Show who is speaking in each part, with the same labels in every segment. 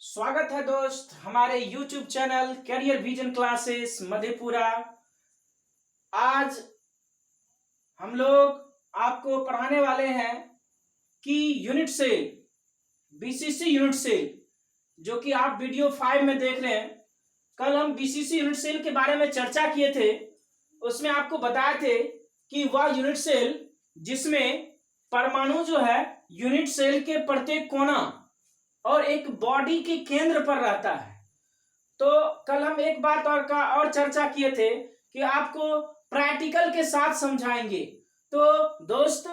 Speaker 1: स्वागत है दोस्त हमारे YouTube channel career vision classes Madhepura. आज हम लोग आपको पढ़ाने वाले हैं कि unit cell BCC unit cell जो कि आप वीडियो 5 में देख रहे हैं। कल हम बीसीसी यूनिट सेल के बारे में चर्चा किए थे। उसमें आपको बताए थे कि वह यूनिट सेल जिसमें परमाणु जो है यूनिट सेल के प्रत्येक कोना और एक बॉडी के केंद्र पर रहता है। तो कल हम एक बात और चर्चा किए थे कि आपको प्रैक्टिकल के साथ समझाएंगे। तो दोस्त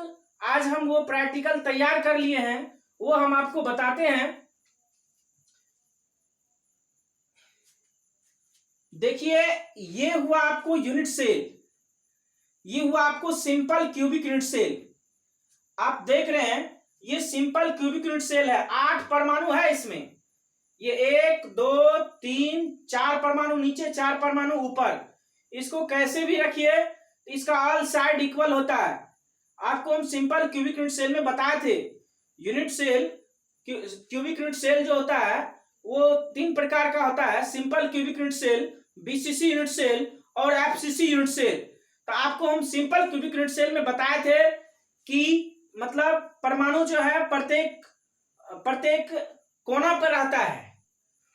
Speaker 1: आज हम वो प्रैक्टिकल तैयार कर लिए हैं, वो हम आपको बताते हैं। देखिए ये हुआ आपको यूनिट सेल, ये हुआ आपको सिंपल क्यूबिक यूनिट सेल। आप देख रहे हैं ये सिंपल क्यूबिक यूनिट सेल है। 8 परमाणु है इसमें। ये 1 2 3 4 परमाणु नीचे, 4 परमाणु ऊपर। इसको कैसे भी रखिए तो इसका ऑल साइड इक्वल होता है। आपको हम सिंपल क्यूबिक यूनिट सेल में बताए थे। Unit cell cubic unit cell जो होता है वो 3 प्रकार का होता है। Simple cubic unit cell, BCC unit cell और एफसीसी यूनिट सेल। तो आपको हम सिंपल क्यूबिक यूनिट सेल में बताए थे कि मतलब परमाणु जो है प्रत्येक कोना पर रहता है।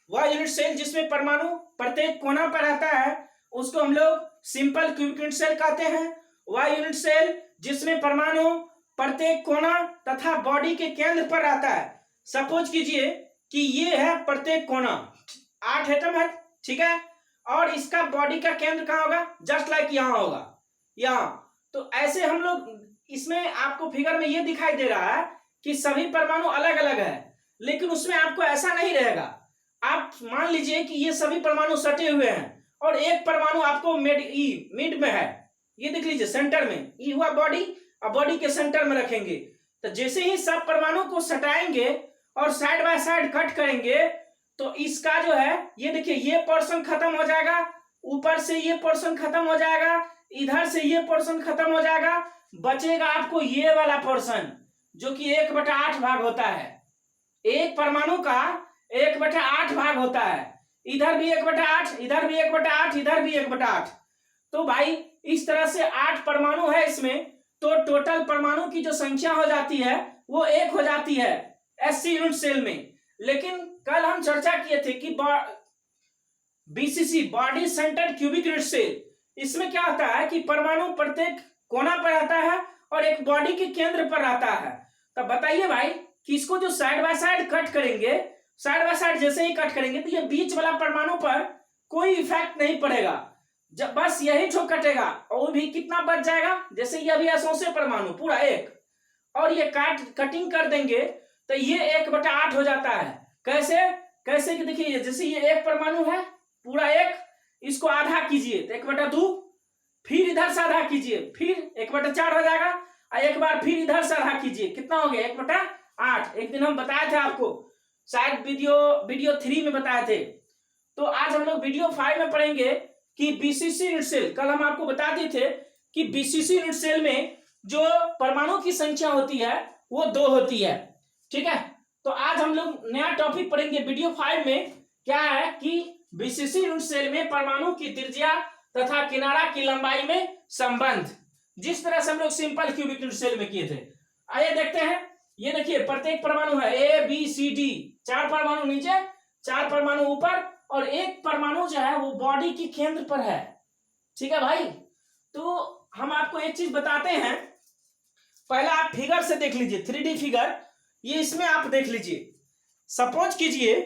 Speaker 1: वह यूनिट सेल जिसमें परमाणु प्रत्येक कोना पर रहता है उसको हम लोग सिंपल क्यूबिक यूनिट सेल कहते हैं। वह यूनिट सेल जिसमें परमाणु प्रत्येक कोना तथा बॉडी के केंद्र पर रहता है। सपोज कीजिए कि ये है प्रत्येक कोना, 8 एटम है, ठीक है, और इसका बॉडी का केंद्र कहाँ होगा? जस्ट लाइक यहाँ होगा, यहाँ। तो ऐसे हम लोग इसमें आपको फिगर में ये दिखाई दे रहा है कि सभी परमाणु अलग अलग है, लेकिन उसमें आपको ऐसा नहीं रहेगा। आप मान लीजिए कि ये सभी परमाणु सटे हुए हैं और एक परमाणु आपको मिड में है। ये देख लीजिए सेंटर में ई हुआ बॉडी, और बॉडी के सेंटर में रखेंगे। तो जैसे ही सब परमाणु को सटाएंगे और साइड बाय साइड कट करेंगे तो इसका जो है ये देखिए ये पोर्शन खत्म हो जाएगा, ऊपर से ये पोर्शन खत्म हो जाएगा, इधर से ये पोर्शन खत्म हो जाएगा, बचेगा आपको ये वाला पोर्शन जो कि 1/8 भाग होता है। एक परमाणु का 1/8 भाग होता है। इधर भी 1/8, इधर भी 1/8, इधर भी 1/8। तो भाई इस तरह से 8 परमाणु है इसमें। तो टोटल परमाणु की जो संख्या हो जाती है वो 1 हो जाती है एससी यूनिट सेल में। लेकिन कल हम चर्चा किए थे कि BCC body centered cubic unit cell, इसमें क्या होता है कि परमाणु प्रत्येक कोना पर रहता है और एक बॉडी के केंद्र पर रहता है। तो बताइए भाई कि इसको जो साइड बाय साइड कट करेंगे, साइड बाय साइड जैसे ही कट करेंगे तो ये बीच वाला परमाणु पर कोई इफेक्ट नहीं पड़ेगा, जब बस यही ठोक कटेगा। और भी कितना बच जाएगा? जैसे ये अभी ऐसे परमाणु पूरा 1 और ये कटिंग कर देंगे तो ये 1/8 हो जाता है। कैसे कि देखिए जैसे ये 1 परमाणु है पूरा 1, इसको आधा कीजिए तो 1/2, फिर इधर से आधा कीजिए, फिर 1/4 हो जाएगा, और एक बार फिर इधर से आधा कीजिए, कितना हो गया? 1/8। एक दिन हम बताए थे आपको, शायद वीडियो 3 में बताए थे। तो आज हम लोग वीडियो 5 में पढ़ेंगे कि बीसीसी यूनिट सेल। कल हम आपको बताते थे कि बीसीसी यूनिट सेल में जो परमाणु की संख्या होती है वो 2 होती है, ठीक है। तो आज हम लोग नया टॉपिक पढ़ेंगे वीडियो 5 में। क्या है कि बीसीसी यूनिट सेल में परमाणु की त्रिज्या तथा किनारा की लंबाई में संबंध, जिस तरह से हम लोग सिंपल क्यूबिक यूनिट सेल में किए थे। आइए देखते हैं। ये देखिए प्रत्येक परमाणु है ए बी सी डी, 4 परमाणु नीचे, 4 परमाणु ऊपर, और एक परमाणु जो है वो बॉडी के केंद्र पर है, ठीक है भाई। तो हम आपको एक चीज बताते हैं, पहले आप फिगर से देख लीजिए, 3D फिगर ये इसमें आप देख लीजिए। सपोज कीजिए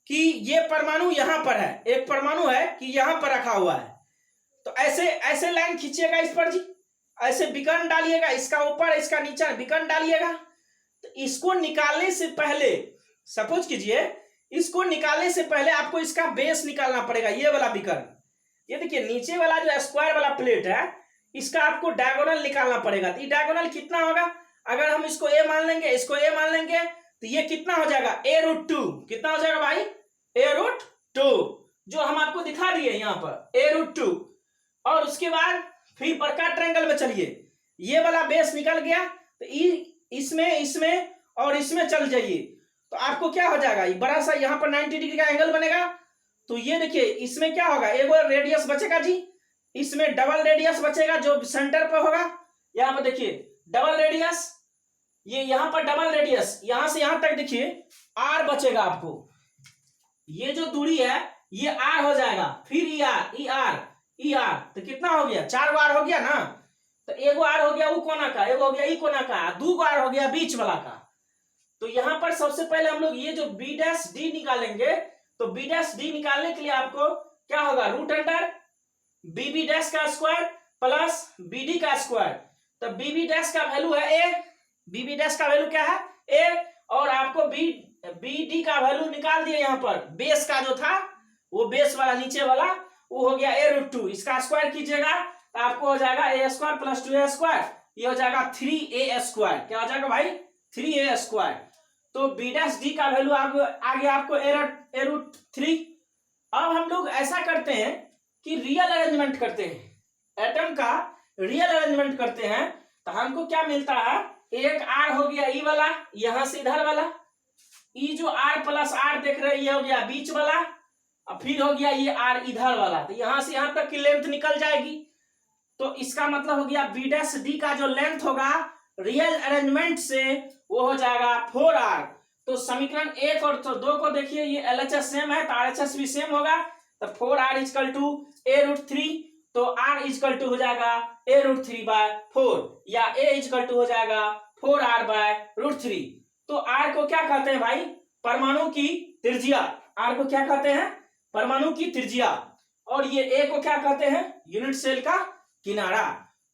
Speaker 1: कि ये परमाणु यहां पर है, एक परमाणु है कि यहां पर रखा हुआ है। तो ऐसे लाइन खींचिएगा इस पर जी, ऐसे विकर्ण डालिएगा, इसका ऊपर इसका नीचा विकर्ण डालिएगा। तो इसको निकालने से पहले, सपोज कीजिए इसको निकालने से पहले आपको इसका बेस निकालना पड़ेगा, ये वाला विकर्ण। ये देखिए नीचे वाला जो स्क्वायर वाला प्लेट है इसका आपको डायगोनल निकालना पड़ेगा। तो ये डायगोनल कितना होगा? अगर हम इसको ए मान लेंगे, इसको ए मान लेंगे तो ये कितना हो जाएगा? a√2। कितना हो जाएगा भाई? a√2, जो हम आपको दिखा दिए यहाँ पर a√2। और उसके बाद फिर बड़का ट्रायंगल में चलिए, ये वाला बेस निकल गया तो इसमें और इसमें चल जाइए। तो आपको क्या हो जाएगा, बड़ा सा यहाँ पर 90 डिग्री का एंगल बनेगा। तो ये देखिए इसमें क्या होगा, एक और रेडियस बचेगा जी, इसमें डबल रेडियस बचेगा जो सेंटर पर होगा। यहाँ पर देखिए डबल रेडियस, ये यहाँ पर डबल रेडियस, यहां से यहां तक देखिए आर बचेगा आपको। ये जो दूरी है ये आर हो जाएगा, फिर ई आर ई आर, तो कितना हो गया, 4 बार हो गया ना। तो एगो आर हो गया ऊ कोना का, एगो हो गया ई कोना का, 2 आर हो गया बीच वाला का। तो यहां पर सबसे पहले हम लोग ये जो बी डैश डी निकालेंगे, तो बी डैश डी निकालने के लिए आपको क्या होगा, रूट अंडर बीबी डैश का स्क्वायर प्लस बीडी का स्क्वायर। तो बीबी डैश का वैल्यू है ए, बीबी डैश का वैल्यू क्या है ए, और आपको बी डी का वैल्यू निकाल दिया यहाँ पर, बेस का जो था वो बेस वाला नीचे वाला वो हो गया a√2, इसका स्क्वायर कीजिएगा तो आपको हो जाएगा a square plus 2a square, ये हो जाएगा 3a स्क्वायर। क्या हो जाएगा भाई, 3a स्क्वायर। तो बी डैश डी का वैल्यू आगे आपको a√3। अब हम लोग ऐसा करते हैं कि रियल अरेंजमेंट करते हैं, एटम का रियल अरेंजमेंट करते हैं, तो हमको क्या मिलता है, एक आर हो गया ई वाला, यहां से इधर वाला, ई जो आर प्लस आर देख रहे हैं ये हो गया बीच वाला, और फिर हो गया ये आर इधर वाला। तो यहां से यहां तक की लेंथ निकल जाएगी। तो इसका मतलब हो गया बी डैश डी का जो लेंथ होगा रियल अरेंजमेंट से वो हो जाएगा 4r। तो समीकरण 1 और 2 को देखिए, ये LHS सेम है तो RHS भी सेम होगा। तो 4r इक्वल टू a√3, तो r इक्वल टू हो जाएगा a√3/4, या a इक्वल टू हो जाएगा 4r/√3। तो r को क्या कहते हैं भाई, परमाणु की त्रिज्या। r को क्या कहते हैं, परमाणु की त्रिज्या। और ये a को क्या कहते हैं, यूनिट सेल का किनारा।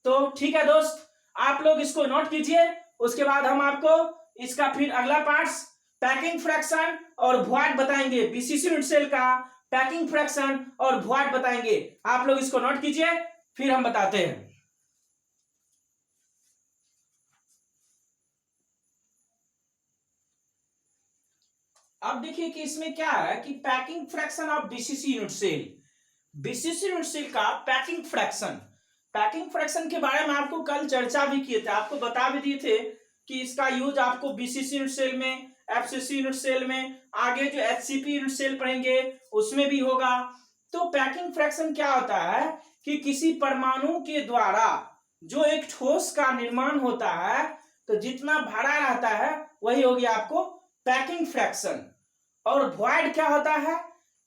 Speaker 1: तो ठीक है दोस्त, आप लोग इसको नोट कीजिए। उसके बाद हम आपको इसका फिर अगला पार्ट्स पैकिंग फ्रैक्शन और वॉइड बताएंगे, बीसीसी यूनिट सेल का पैकिंग फ्रैक्शन और वॉइड बताएंगे। आप लोग इसको नोट कीजिए, फिर हम बताते हैं। अब देखिए कि इसमें क्या है कि packing fraction of BCC unit cell, BCC unit cell का पैकिंग फ्रैक्शन। पैकिंग फ्रैक्शन के बारे में आपको कल चर्चा भी किए थे, आपको बता भी दिए थे कि इसका यूज आपको बीसीसी यूनिट सेल में, एफसीसी यूनिट सेल में, आगे जो एचसीपी यूनिट सेल पढ़ेंगे उसमें भी होगा। तो पैकिंग फ्रैक्शन क्या होता है कि किसी परमाणु के द्वारा जो एक ठोस का निर्माण होता है, तो जितना भाड़ा रहता है वही हो गया आपको पैकिंग फ्रैक्शन। और वॉइड क्या होता है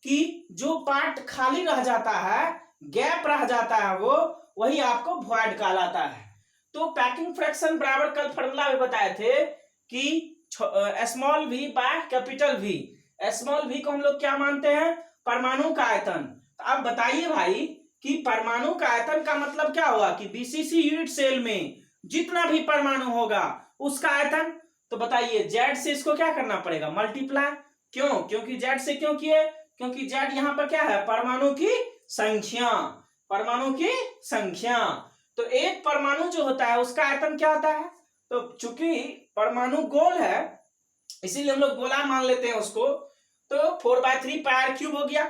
Speaker 1: कि जो पार्ट खाली रह जाता है, गैप रह जाता है, वो वही आपको वॉइड कहलाता है। तो पैकिंग फ्रैक्शन बराबर कल फॉर्मूला में बताए थे कि small v by capital V। Small v को हम लोग क्या मानते हैं, परमाणु का आयतन। तो अब बताइए भाई कि परमाणु का आयतन का मतलब क्या हुआ कि बीसीसी यूनिट सेल में जितना भी परमाणु होगा उसका आयतन। तो बताइए Z से इसको क्या करना पड़ेगा, मल्टीप्लाई। क्यों, क्योंकि Z से क्यों किए, क्योंकि Z यहाँ पर क्या है, परमाणु की संख्या, परमाणु की संख्या। तो एक परमाणु जो होता है उसका आयतन क्या होता है, तो चूंकि परमाणु गोल है इसीलिए हम लोग गोला मान लेते हैं उसको। तो 4/3 πr³ हो गया।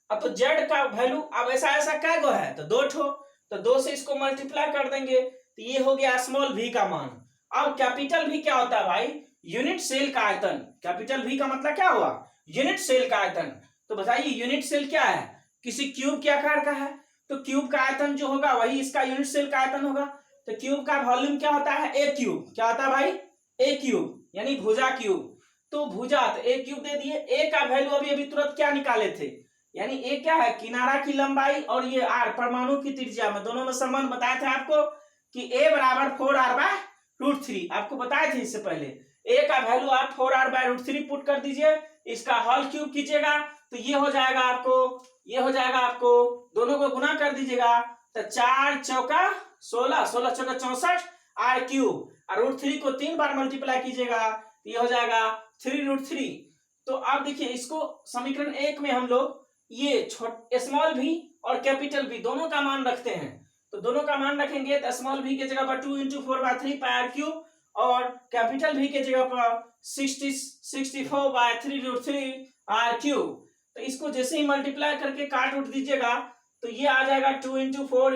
Speaker 1: अब तो Z का वैल्यू अब ऐसा ऐसा क्या गो है, तो 2 ठो, तो 2 से इसको मल्टीप्लाई कर देंगे तो ये हो गया स्मॉल v का मान। अब कैपिटल V क्या होता है भाई, यूनिट सेल का आयतन। कैपिटल V का मतलब क्या हुआ, यूनिट सेल का आयतन। तो बताइए यूनिट सेल क्या है, किसी क्यूब के आकार का है, तो क्यूब का आयतन जो होगा वही इसका यूनिट सेल का आयतन होगा। तो क्यूब का वॉल्यूम क्या होता है, a क्यूब। क्या होता है भाई, a क्यूब, यानी भुजा क्यूब। तो भुजा, तो a क्यूब दे दिए। a का वैल्यू अभी तुरंत क्या निकाले थे, यानी a क्या है, किनारा की लंबाई, और ये r परमाणु की त्रिज्या में, दोनों में संबंध बताए थे आपको कि a बराबर 4r/√3। आपको बताए थे इससे पहले। a का वैल्यू आप 4r/√3 पुट कर दीजिए, इसका होल क्यूब कीजिएगा तो ये हो जाएगा आपको, ये हो जाएगा आपको, दोनों को गुना कर दीजिएगा तो 4 चौका 16, 16 चौका 64 r³ और √3 को 3 बार मल्टीप्लाई कीजिएगा तो ये हो जाएगा 3√3। तो अब देखिए इसको समीकरण 1 में हम लोग ये स्मॉल v और कैपिटल V दोनों का मान रखते हैं। तो दोनों का मान रखेंगे तो स्मॉल v के जगह पर 2 × 4/3 πr³ और कैपिटल V के जगह पर 64/3√3 r³। तो इसको जैसे ही मल्टीप्लाई करके काट उठ दीजिएगा तो ये आ जाएगा 2 × 4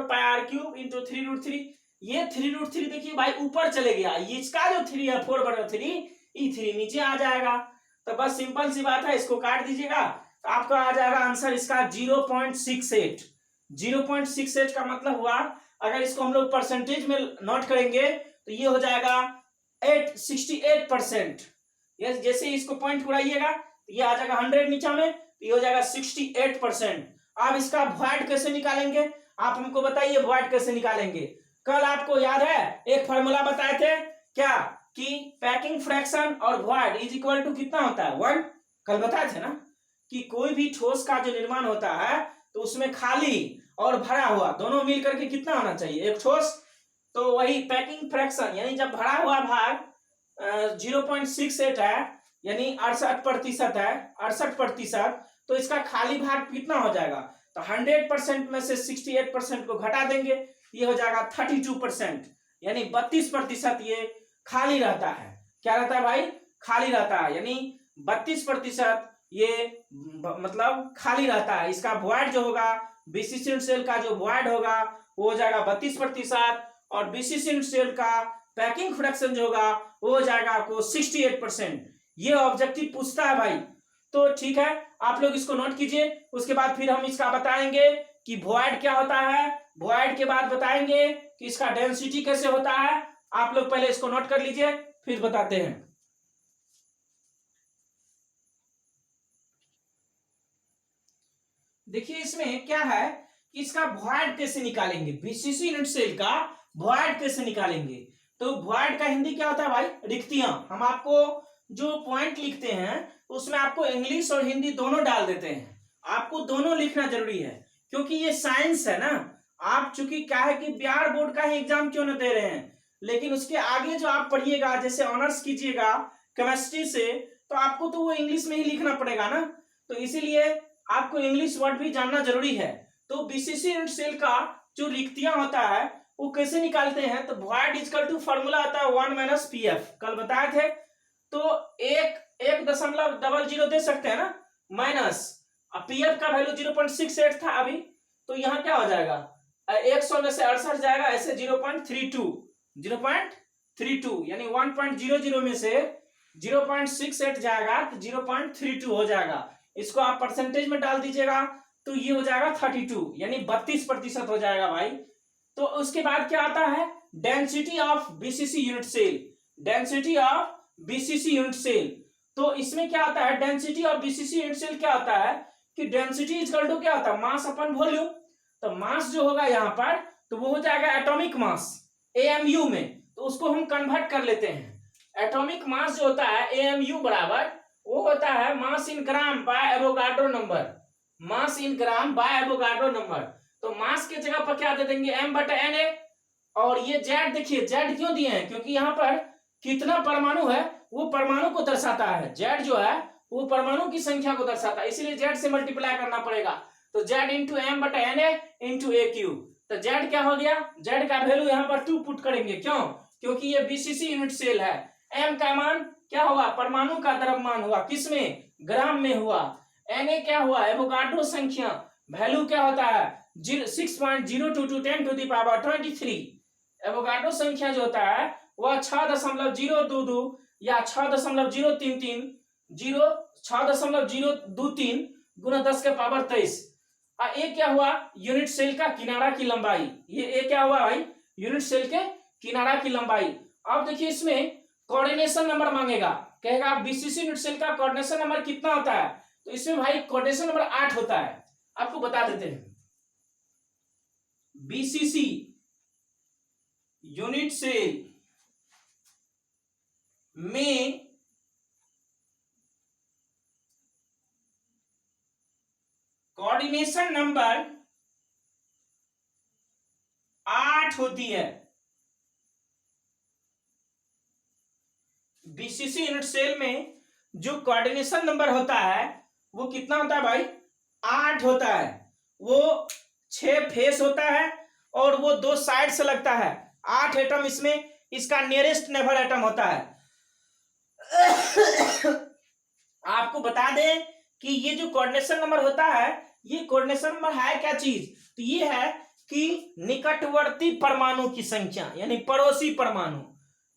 Speaker 1: πr³ × 3√3। ये 3√3 देखिए भाई ऊपर चले गया, इसका जो 3 है 4/3 E3 नीचे आ जाएगा। तो बस सिंपल सी बात है, इसको काट दीजिएगा तो आपका आ जाएगा आंसर इसका 0.68। 0.68 का मतलब हुआ, अगर इसको हम लोग परसेंटेज में नोट करेंगे तो ये हो जाएगा 68%। जैसे इसको पॉइंट उड़ाइएगा तो ये आ जाएगा 100 नीचा में, तो ये हो जाएगा 68%। अब इसका वॉइड कैसे निकालेंगे, आप हमको बताइए वॉइड कैसे निकालेंगे। कल आपको याद है एक फॉर्मूला बताए थे क्या, कि पैकिंग फ्रैक्शन और वॉइड इज इक्वल टू कितना होता है 1। कल बताए थे ना कि कोई भी ठोस का जो निर्माण होता है तो उसमें खाली और भरा हुआ दोनों मिलकर के कितना होना चाहिए, एक ठोस। तो वही पैकिंग फ्रैक्शन, यानी जब भरा हुआ भाग 0.68 है, यानी 68% है, 68%, तो इसका खाली भाग कितना हो जाएगा, तो 100% में से 68% को घटा देंगे, ये हो जाएगा 32%, यानी 32% ये खाली रहता है। क्या रहता है भाई, खाली रहता है, यानी 32% ये मतलब खाली रहता है। इसका वॉइड जो होगा, बीसीसी सेल का जो वॉइड होगा वो हो जाएगा 32%, और बीसीसी सेल का पैकिंग फ्रैक्शन जो होगा वो हो जाएगा आपको 68%। ये ऑब्जेक्टिव पूछता है भाई। तो ठीक है, आप लोग इसको नोट कीजिए, उसके बाद फिर हम इसका बताएंगे कि वॉइड क्या होता है, वॉइड के बाद बताएंगे कि इसका डेंसिटी कैसे होता है। आप लोग पहले इसको नोट कर लीजिए, फिर बताते हैं। देखिए इसमें क्या है कि इसका वॉइड कैसे निकालेंगे, बीसीसी यूनिट सेल का वॉइड कैसे निकालेंगे। तो वॉइड का हिंदी क्या होता है भाई, रिक्तियां। हम आपको जो पॉइंट लिखते हैं उसमें आपको इंग्लिश और हिंदी दोनों डाल देते हैं, आपको दोनों लिखना जरूरी है, क्योंकि ये साइंस है ना। आप चूंकि क्या है कि बिहार बोर्ड का ही एग्जाम क्यों न दे रहे हैं, लेकिन उसके आगे जो आप पढ़िएगा, जैसे ऑनर्स कीजिएगा केमिस्ट्री से, तो आपको तो वो इंग्लिश में ही लिखना पड़ेगा ना। तो इसीलिए आपको इंग्लिश वर्ड भी जानना जरूरी है। तो बीसीसी यूनिट सेल का जो रिक्तियां होता है वो कैसे निकालते हैं, तो वॉइड इक्वल टू फॉर्मूला आता है 1 - पीएफ, कल बताए थे। तो 1.00 दे सकते हैं ना, माइनस पीएफ का वैल्यू 0.68 था अभी, तो यहाँ क्या हो जाएगा 100 में से 68 जाएगा, ऐसे 0.32 यानी 1.00 में से 0.68 जाएगा तो 0.32 हो जाएगा। इसको आप परसेंटेज में डाल दीजिएगा तो ये हो जाएगा 32, यानी 32% हो जाएगा भाई। तो उसके बाद क्या आता है, density of BCC unit cell, density of BCC unit cell. तो इसमें क्या आता है, density of BCC unit cell क्या होता है कि डेंसिटी इक्वल टू क्या होता है, मास अपन वॉल्यूम। तो मास जो होगा यहाँ पर तो वो हो जाएगा एटॉमिक मास एएमयू में, तो उसको हम कन्वर्ट कर लेते हैं। एटॉमिक मास जो होता है एएमयू बराबर वो होता है mass in gram by Avogadro number, mass in gram by Avogadro number. तो मास के जगह पर क्या दे देंगे m/Na, और ये जेड, देखिए जेड क्यों दिए हैं, क्योंकि यहाँ पर कितना परमाणु है वो परमाणु को दर्शाता है, जेड जो है वो परमाणु की संख्या को दर्शाता है, इसीलिए जेड से मल्टीप्लाई करना पड़ेगा। तो Z into m/Na into AQ, तो जेड क्या हो गया, जेड का वैल्यू यहाँ पर 2 पुट करेंगे, क्यों, क्योंकि ये बीसीसी यूनिट सेल है। m का मान क्या हुआ, परमाणु का द्रव्यमान हुआ, किसमें, ग्राम में हुआ। Na क्या हुआ, एवोगाड्रो संख्या, वैल्यू क्या होता है 6.022 10⁻23। एवोगाड्रो संख्या जो होता है वह 6.022 या 6.033 6.023 गुना 10⁻23। ए क्या हुआ, यूनिट सेल का किनारा की लंबाई, ये ए क्या हुआ भाई, यूनिट सेल के किनारा की लंबाई। अब देखिए इसमें कोऑर्डिनेशन नंबर मांगेगा, कहेगा बीसीसी यूनिट सेल का कोऑर्डिनेशन नंबर कितना होता है, तो इसमें भाई कोऑर्डिनेशन नंबर 8 होता है। आपको बता देते हैं, बीसीसी यूनिट सेल में कोऑर्डिनेशन नंबर 8 होती है। बीसीसी यूनिट सेल में जो कोऑर्डिनेशन नंबर होता है वो कितना होता है भाई, 8 होता है। वो 6 फेस होता है और वो 2 साइड से लगता है। 8 एटम इसमें इसका नियरेस्ट नेबर एटम होता है। आपको बता दें कि ये जो कोऑर्डिनेशन नंबर होता है, ये कोऑर्डिनेशन नंबर है क्या चीज, तो ये है कि निकटवर्ती परमाणु की संख्या, यानी पड़ोसी परमाणु।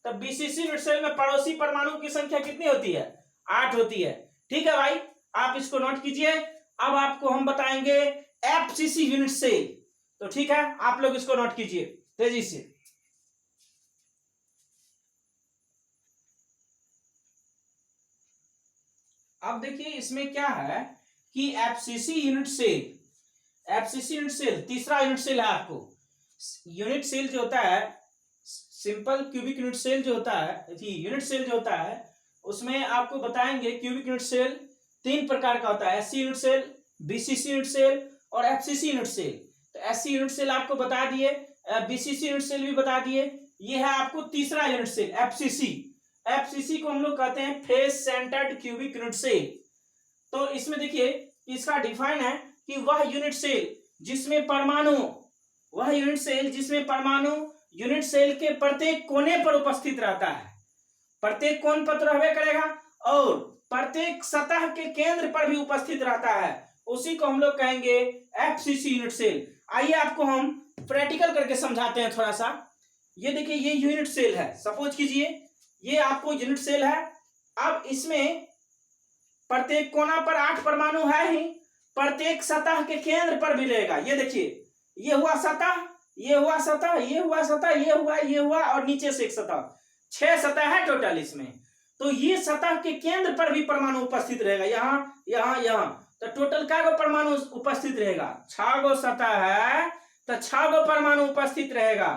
Speaker 1: तब बीसीसी यूनिट सेल में पड़ोसी परमाणु की संख्या कितनी होती है? 8 होती है। ठीक है भाई, आप इसको नोट कीजिए। अब आपको हम बताएंगे एफसीसी यूनिट सेल। तो ठीक है, आप लोग इसको नोट कीजिए तेजी से। अब देखिए इसमें क्या है कि एफसीसी यूनिट सेल तीसरा यूनिट सेल है। आपको यूनिट सेल जो होता है, सिंपल क्यूबिक यूनिट सेल जो होता है, यूनिट सेल जो होता है उसमें आपको बताएंगे क्यूबिक यूनिट सेल 3 प्रकार का होता है, SC unit cell, BCC unit cell और एफसीसी यूनिट सेल। तो एससी यूनिट सेल आपको बता दिए, बीसीसी यूनिट सेल भी बता दिए। ये है आपको तीसरा यूनिट सेल एफसीसी को हम लोग कहते हैं face centered cubic unit cell. तो इसमें देखिए इसका डिफाइन है कि वह यूनिट सेल जिसमें परमाणु यूनिट सेल के प्रत्येक कोने पर उपस्थित रहता है, प्रत्येक कोण पर रहबे करेगा और प्रत्येक सतह के केंद्र पर भी उपस्थित रहता है, उसी को हम लोग कहेंगे एफसीसी यूनिट सेल। आइए आपको हम प्रैक्टिकल करके समझाते हैं थोड़ा सा। ये देखिए ये यूनिट सेल है, सपोज कीजिए ये आपको यूनिट सेल है। अब इसमें प्रत्येक कोना पर 8 परमाणु है ही, प्रत्येक सतह के केंद्र पर भी रहेगा। ये देखिए ये हुआ सतह, ये हुआ सतह, ये हुआ सतह, ये हुआ और नीचे से एक सतह, 6 सतह है टोटल इसमें। तो ये सतह के केंद्र पर भी परमाणु उपस्थित रहेगा, यहाँ यहाँ यहाँ। तो टोटल क्या गो परमाणु उपस्थित रहेगा? 6 गो सतह है तो 6 गो परमाणु उपस्थित रहेगा।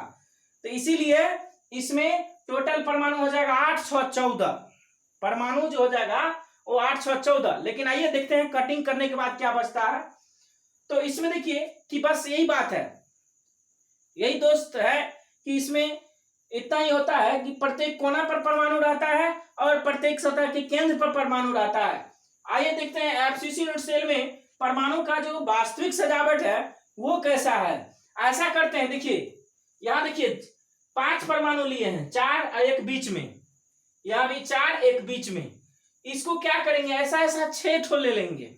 Speaker 1: तो इसीलिए इसमें टोटल परमाणु हो जाएगा 8 6 14 परमाणु जो हो जाएगा वो 8 6 14। लेकिन आइए देखते हैं कटिंग करने के बाद क्या बचता है। तो इसमें देखिए कि बस यही बात है, यही दोस्त है कि इसमें इतना ही होता है कि प्रत्येक कोना पर परमाणु रहता है और प्रत्येक सतह के केंद्र पर परमाणु रहता है। आइए देखते हैं एफसीसी यूनिट सेल में परमाणु का जो वास्तविक सजावट है वो कैसा है। ऐसा करते हैं, देखिए यहाँ देखिए 5 परमाणु लिए हैं, 4 और एक बीच में, यहाँ भी 4 एक बीच में। इसको क्या करेंगे, ऐसा ऐसा 6 ठो ले लेंगे,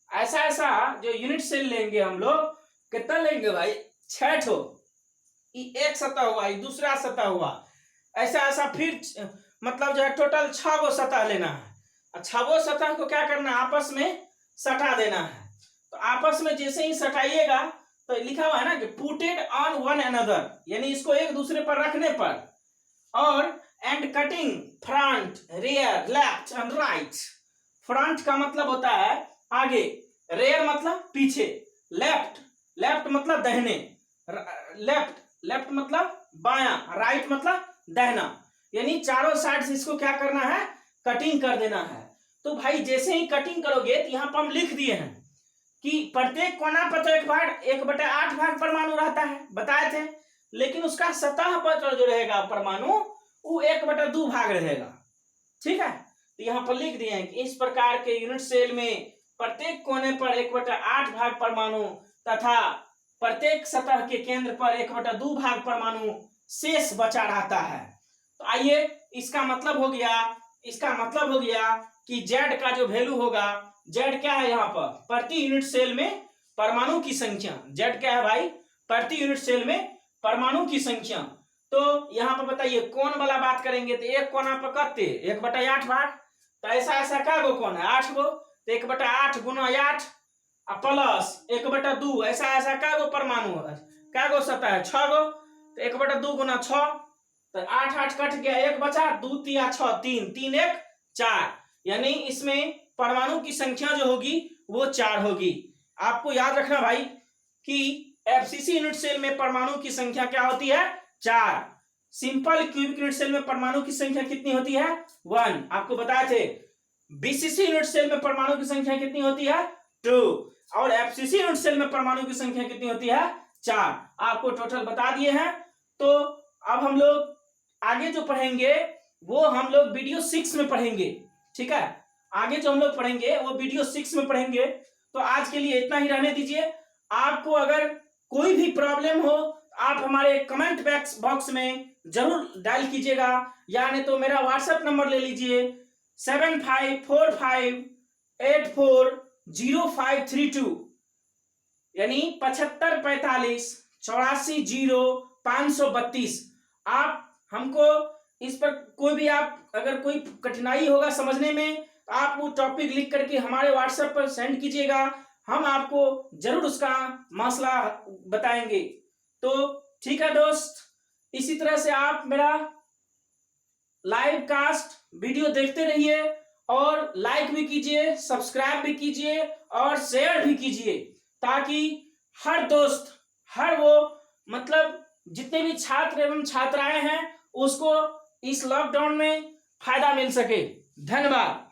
Speaker 1: ऐसा ऐसा जो यूनिट सेल लेंगे हम लोग। कितना लेंगे भाई? 6 ठो। एक सतह हुआ, ये दूसरा सतह हुआ, ऐसा ऐसा फिर मतलब जो है टोटल 6 गो सतह लेना है। 6 गो सतह को क्या करना है, आपस में सटा देना है। तो आपस में जैसे ही सटाइएगा तो लिखा हुआ है ना कि पुटेड ऑन वन अनदर, यानी इसको एक दूसरे पर रखने पर, और and cutting front rear left and right. Front का मतलब होता है आगे, रेयर मतलब पीछे, लेफ्ट मतलब दाहिने, लेफ्ट मतलब बायां, राइट मतलब दाहिना, यानी चारों साइड से इसको क्या करना है, कटिंग कर देना है। तो भाई जैसे ही कटिंग करोगे तो यहाँ पर हम लिख दिए हैं कि प्रत्येक कोना पर तो 1/8 भाग परमाणु रहता है, बताए थे, लेकिन उसका सतह पर जो रहेगा परमाणु वो 1/2 भाग रहेगा। ठीक है, तो यहाँ पर लिख दिए हैं कि इस प्रकार के यूनिट सेल में प्रत्येक कोने पर 1/8 भाग परमाणु तथा प्रत्येक सतह के केंद्र पर 1/2 भाग परमाणु शेष बचा रहता है। तो आइए इसका मतलब हो गया कि Z का जो वैल्यू होगा, Z क्या है यहाँ पर, प्रति यूनिट सेल में परमाणु की संख्या। Z क्या है भाई? प्रति यूनिट सेल में परमाणु की संख्या। तो यहाँ पर बताइए कोण वाला बात करेंगे तो एक कोना पर कितने, 1/8 भाग। तो ऐसा क्या गो कोण है, 8 गो, तो 1/8 गुना 8 प्लस 1/2, ऐसा क्या गो परमाणु है, क्या गो सतह है, 6 गो, तो 1/2 गुना 6, तो 8 कट गया, 1 बचा, 2 3 6, 3 3 1 4, यानी इसमें परमाणु की संख्या जो होगी वो 4 होगी। आपको याद रखना भाई कि एफसीसी यूनिट सेल में परमाणु की संख्या क्या होती है, 4। सिंपल क्यूबिक यूनिट सेल में परमाणु की संख्या कितनी होती है, 1, आपको बताए थे। बीसीसी यूनिट सेल में परमाणु की संख्या कितनी होती है, 2, और एफसीसी यूनिट सेल में परमाणु की संख्या कितनी होती है, 4। आपको टोटल बता दिए हैं। तो अब हम लोग आगे जो पढ़ेंगे वो हम लोग वीडियो 6 में पढ़ेंगे। ठीक है, आगे जो हम लोग पढ़ेंगे वो वीडियो 6 में पढ़ेंगे। तो आज के लिए इतना ही रहने दीजिए। आपको अगर कोई भी प्रॉब्लम हो आप हमारे कमेंट बॉक्स में जरूर डायल कीजिएगा, या नहीं तो मेरा व्हाट्सएप नंबर ले लीजिए 7545840532, यानी 7545 840532। आप हमको इस पर कोई भी आप अगर कोई कठिनाई होगा समझने में तो आप वो टॉपिक लिख करके हमारे व्हाट्सएप पर सेंड कीजिएगा, हम आपको जरूर उसका मसला बताएंगे। तो ठीक है दोस्त, इसी तरह से आप मेरा लाइव कास्ट वीडियो देखते रहिए और लाइक भी कीजिए, सब्सक्राइब भी कीजिए और शेयर भी कीजिए, ताकि हर दोस्त, हर वो मतलब जितने भी छात्र एवं छात्राएं हैं उसको इस लॉकडाउन में फायदा मिल सके। धन्यवाद।